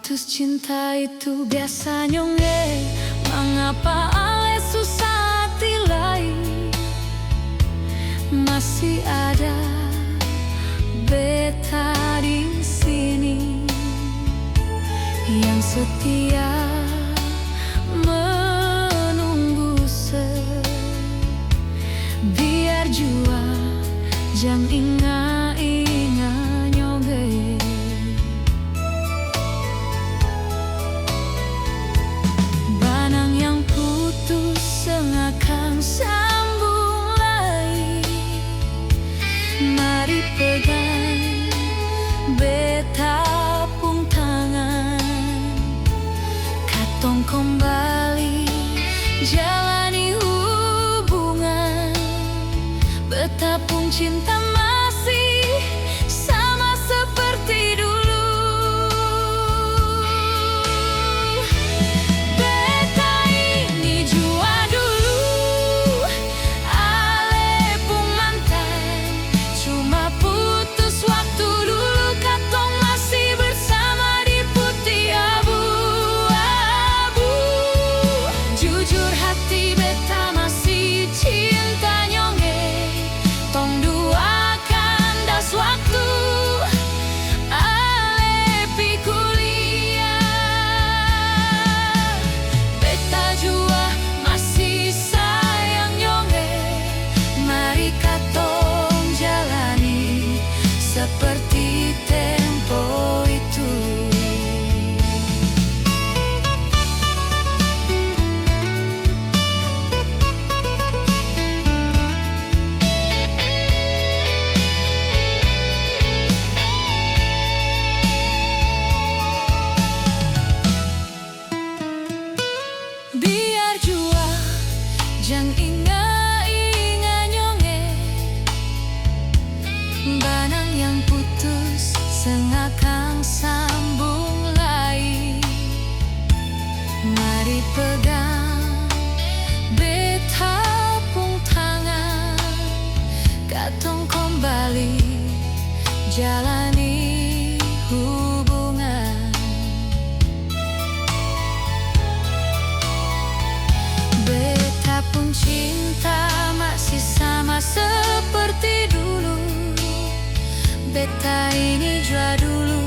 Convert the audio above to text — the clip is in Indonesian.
putus cinta itu biasa nyonge, mengapa ale susah hati lain. Masih ada beta di sini yang setia menunggu biar jua jang inga-inga nyoge. Banang yang putus sengakan sambung lagi. Mari pegang beta pung tangan, katong kembali jalani hubungan. Betapun cinta masih sama seperti dulu. Beta ini jua dulu, ale pun mantan. Cuma putus waktu dulu, katong masih bersama di putih abu-abu. Jujur hati beta masih cinta nyonge, tong dua kandas waktu ale pi kuliah. Beta jua masih sayang nyonge, mari katong jalani seperti tempo itu. Biar jua jang inga-inga nyonge, banang yang putus sengakan sambung lagi. Mari pegang beta pung tangan, katong kembali jalani hubungan. Beta pun cinta masih sama seperti dulu. Beta ini jua dulu,